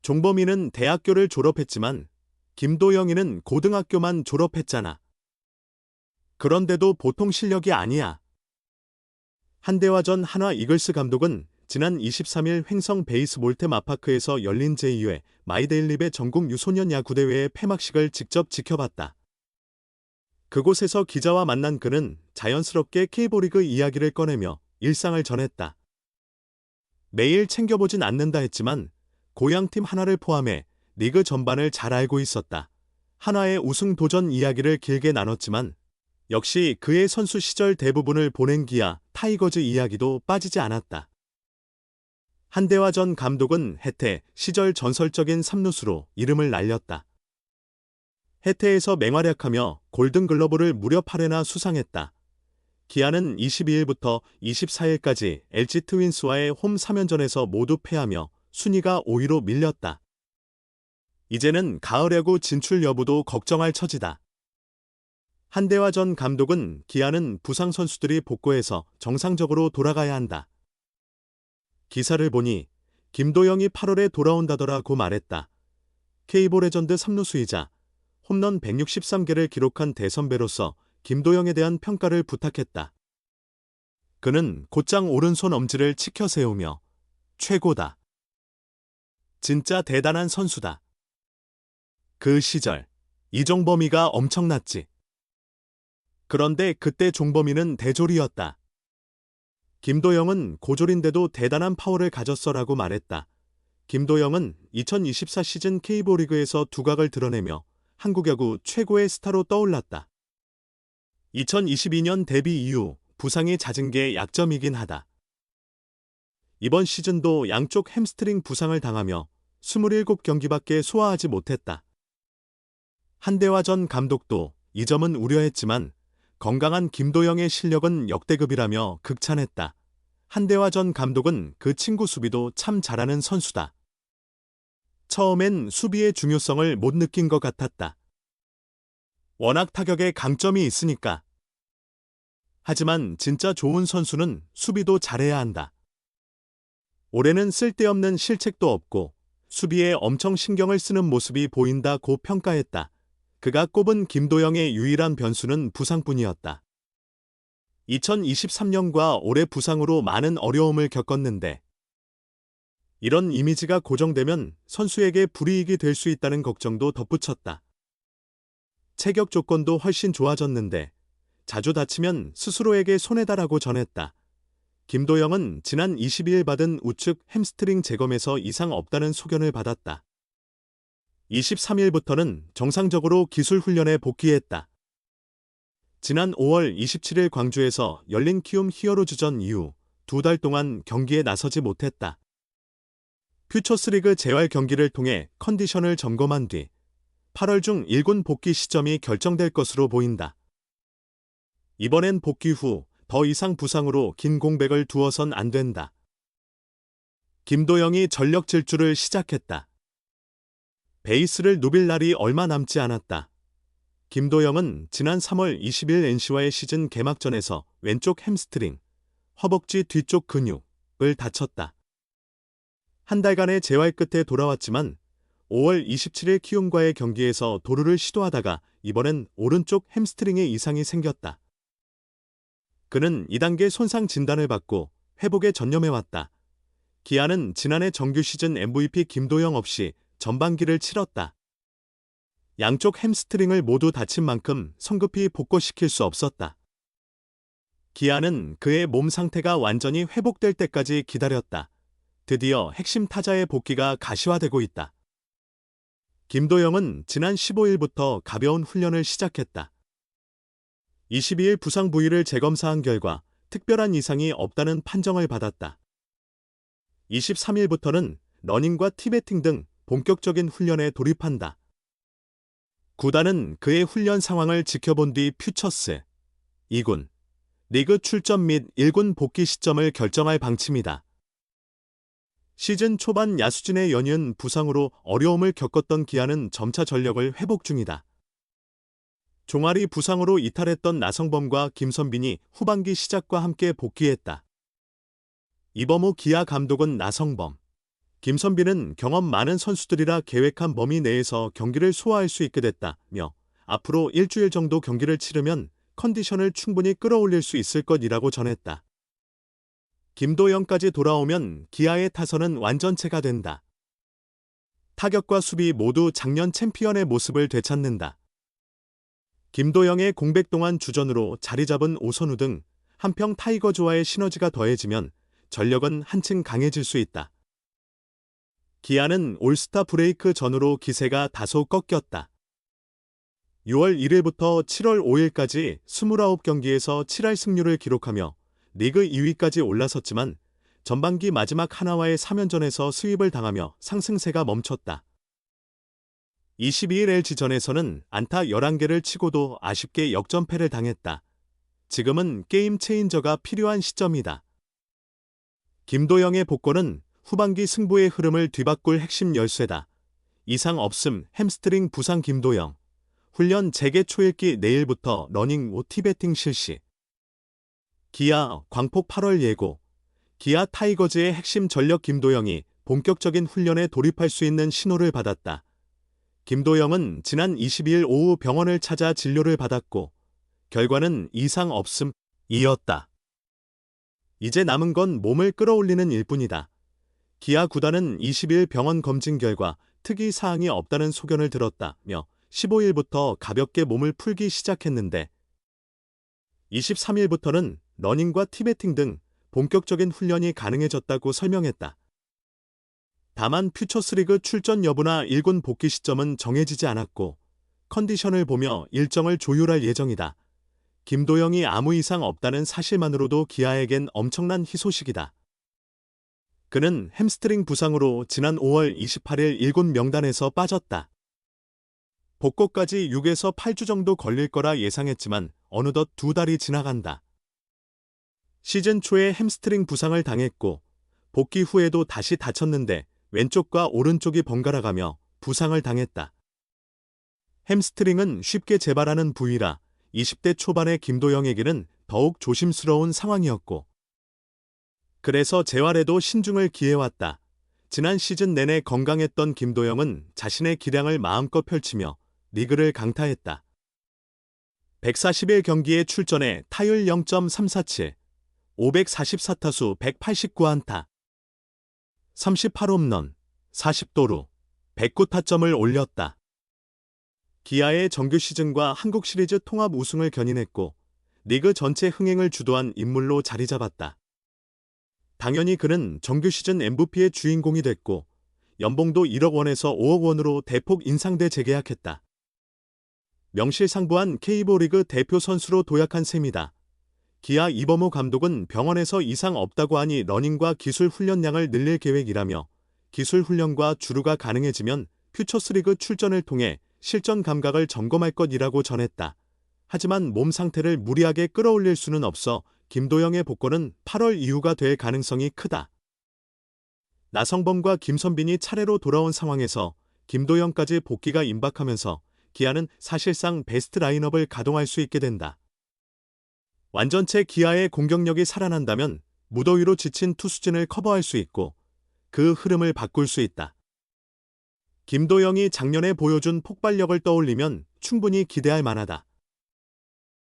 종범이는 대학교를 졸업했지만 김도영이는 고등학교만 졸업했잖아. 그런데도 보통 실력이 아니야. 한대화전 한화 이글스 감독은 지난 23일 횡성 베이스볼 테마파크에서 열린 제2회 마이데일리베 전국 유소년 야구대회의 폐막식을 직접 지켜봤다. 그곳에서 기자와 만난 그는 자연스럽게 K리그 이야기를 꺼내며 일상을 전했다. 매일 챙겨보진 않는다 했지만 고향팀 하나를 포함해 리그 전반을 잘 알고 있었다. 한화의 우승 도전 이야기를 길게 나눴지만 역시 그의 선수 시절 대부분을 보낸 기아, 타이거즈 이야기도 빠지지 않았다. 한대화 전 감독은 해태 시절 전설적인 3루수로 이름을 날렸다. 해태에서 맹활약하며 골든글러브를 무려 8회나 수상했다. 기아는 22일부터 24일까지 LG 트윈스와의 홈 3연전에서 모두 패하며 순위가 5위로 밀렸다. 이제는 가을 야구 진출 여부도 걱정할 처지다. 한대화 전 감독은 기아는 부상 선수들이 복구해서 정상적으로 돌아가야 한다. 기사를 보니 김도영이 8월에 돌아온다더라고 말했다. K볼 레전드 3루수이자 홈런 163개를 기록한 대선배로서 김도영에 대한 평가를 부탁했다. 그는 곧장 오른손 엄지를 치켜 세우며 최고다. 진짜 대단한 선수다. 그 시절 이종범이가 엄청났지. 그런데 그때 종범이는 대졸이었다. 김도영은 고졸인데도 대단한 파워를 가졌어라고 말했다. 김도영은 2024 시즌 K리그 리그에서 두각을 드러내며 한국 야구 최고의 스타로 떠올랐다. 2022년 데뷔 이후 부상이 잦은 게 약점이긴 하다. 이번 시즌도 양쪽 햄스트링 부상을 당하며 27경기밖에 소화하지 못했다. 한대화 전 감독도 이 점은 우려했지만 건강한 김도영의 실력은 역대급이라며 극찬했다. 한대화 전 감독은 그 친구 수비도 참 잘하는 선수다. 처음엔 수비의 중요성을 못 느낀 것 같았다. 워낙 타격에 강점이 있으니까. 하지만 진짜 좋은 선수는 수비도 잘해야 한다. 올해는 쓸데없는 실책도 없고 수비에 엄청 신경을 쓰는 모습이 보인다고 평가했다. 그가 꼽은 김도영의 유일한 변수는 부상뿐이었다. 2023년과 올해 부상으로 많은 어려움을 겪었는데 이런 이미지가 고정되면 선수에게 불이익이 될 수 있다는 걱정도 덧붙였다. 체격 조건도 훨씬 좋아졌는데 자주 다치면 스스로에게 손해다라고 전했다. 김도영은 지난 22일 받은 우측 햄스트링 재검에서 이상 없다는 소견을 받았다. 23일부터는 정상적으로 기술 훈련에 복귀했다. 지난 5월 27일 광주에서 열린 키움 히어로즈전 이후 2달 동안 경기에 나서지 못했다. 퓨처스리그 재활 경기를 통해 컨디션을 점검한 뒤 8월 중 1군 복귀 시점이 결정될 것으로 보인다. 이번엔 복귀 후 더 이상 부상으로 긴 공백을 두어선 안 된다. 김도영이 전력 질주를 시작했다. 베이스를 누빌 날이 얼마 남지 않았다. 김도영은 지난 3월 20일 NC와의 시즌 개막전에서 왼쪽 햄스트링, 허벅지 뒤쪽 근육을 다쳤다. 한 달간의 재활 끝에 돌아왔지만 5월 27일 키움과의 경기에서 도루를 시도하다가 이번엔 오른쪽 햄스트링에 이상이 생겼다. 그는 2단계 손상 진단을 받고 회복에 전념해왔다. 기아는 지난해 정규 시즌 MVP 김도영 없이 전반기를 치렀다. 양쪽 햄스트링을 모두 다친 만큼 성급히 복구시킬 수 없었다. 기아는 그의 몸 상태가 완전히 회복될 때까지 기다렸다. 드디어 핵심 타자의 복귀가 가시화되고 있다. 김도영은 지난 15일부터 가벼운 훈련을 시작했다. 22일 부상 부위를 재검사한 결과 특별한 이상이 없다는 판정을 받았다. 23일부터는 러닝과 티베팅 등 본격적인 훈련에 돌입한다. 구단은 그의 훈련 상황을 지켜본 뒤 퓨처스, 2군, 리그 출전 및 1군 복귀 시점을 결정할 방침이다. 시즌 초반 야수진의 연이은 부상으로 어려움을 겪었던 기아는 점차 전력을 회복 중이다. 종아리 부상으로 이탈했던 나성범과 김선빈이 후반기 시작과 함께 복귀했다. 이범호 기아 감독은 나성범, 김선빈은 경험 많은 선수들이라 계획한 범위 내에서 경기를 소화할 수 있게 됐다며 앞으로 일주일 정도 경기를 치르면 컨디션을 충분히 끌어올릴 수 있을 것이라고 전했다. 김도영까지 돌아오면 기아의 타선은 완전체가 된다. 타격과 수비 모두 작년 챔피언의 모습을 되찾는다. 김도영의 공백 동안 주전으로 자리 잡은 오선우 등 한평 타이거즈와의 시너지가 더해지면 전력은 한층 강해질 수 있다. 기아는 올스타 브레이크 전후로 기세가 다소 꺾였다. 6월 1일부터 7월 5일까지 29경기에서 7할 승률을 기록하며 리그 2위까지 올라섰지만 전반기 마지막 하나와의 3연전에서 스윕을 당하며 상승세가 멈췄다. 22일 LG전에서는 안타 11개를 치고도 아쉽게 역전패를 당했다. 지금은 게임 체인저가 필요한 시점이다. 김도영의 복권은 후반기 승부의 흐름을 뒤바꿀 핵심 열쇠다. 이상 없음 햄스트링 부상 김도영. 훈련 재개 초읽기 내일부터 러닝 티베팅 실시. 기아 광폭 8월 예고. 기아 타이거즈의 핵심 전력 김도영이 본격적인 훈련에 돌입할 수 있는 신호를 받았다. 김도영은 지난 22일 오후 병원을 찾아 진료를 받았고 결과는 이상 없음이었다. 이제 남은 건 몸을 끌어올리는 일뿐이다. 기아 구단은 20일 병원 검진 결과 특이 사항이 없다는 소견을 들었다며 15일부터 가볍게 몸을 풀기 시작했는데 23일부터는 러닝과 티베팅 등 본격적인 훈련이 가능해졌다고 설명했다. 다만 퓨처스리그 출전 여부나 1군 복귀 시점은 정해지지 않았고 컨디션을 보며 일정을 조율할 예정이다. 김도영이 아무 이상 없다는 사실만으로도 기아에겐 엄청난 희소식이다. 그는 햄스트링 부상으로 지난 5월 28일 1군 명단에서 빠졌다. 복귀까지 6에서 8주 정도 걸릴 거라 예상했지만 어느덧 2달이 지나간다. 시즌 초에 햄스트링 부상을 당했고 복귀 후에도 다시 다쳤는데 왼쪽과 오른쪽이 번갈아가며 부상을 당했다. 햄스트링은 쉽게 재발하는 부위라 20대 초반의 김도영에게는 더욱 조심스러운 상황이었고 그래서 재활에도 신중을 기해왔다. 지난 시즌 내내 건강했던 김도영은 자신의 기량을 마음껏 펼치며 리그를 강타했다. 141경기에 출전해 타율 0.347, 544타수 189안타, 38홈런, 40도루, 109타점을 올렸다. 기아의 정규 시즌과 한국 시리즈 통합 우승을 견인했고 리그 전체 흥행을 주도한 인물로 자리 잡았다. 당연히 그는 정규 시즌 MVP의 주인공이 됐고 연봉도 1억 원에서 5억 원으로 대폭 인상돼 재계약했다. 명실상부한 K리그 리그 대표 선수로 도약한 셈이다. 기아 이범호 감독은 병원에서 이상 없다고 하니 러닝과 기술 훈련량을 늘릴 계획이라며 기술 훈련과 주루가 가능해지면 퓨처스리그 출전을 통해 실전 감각을 점검할 것이라고 전했다. 하지만 몸 상태를 무리하게 끌어올릴 수는 없어 김도영의 복권은 8월 이후가 될 가능성이 크다. 나성범과 김선빈이 차례로 돌아온 상황에서 김도영까지 복귀가 임박하면서 기아는 사실상 베스트 라인업을 가동할 수 있게 된다. 완전체 기아의 공격력이 살아난다면 무더위로 지친 투수진을 커버할 수 있고 그 흐름을 바꿀 수 있다. 김도영이 작년에 보여준 폭발력을 떠올리면 충분히 기대할 만하다.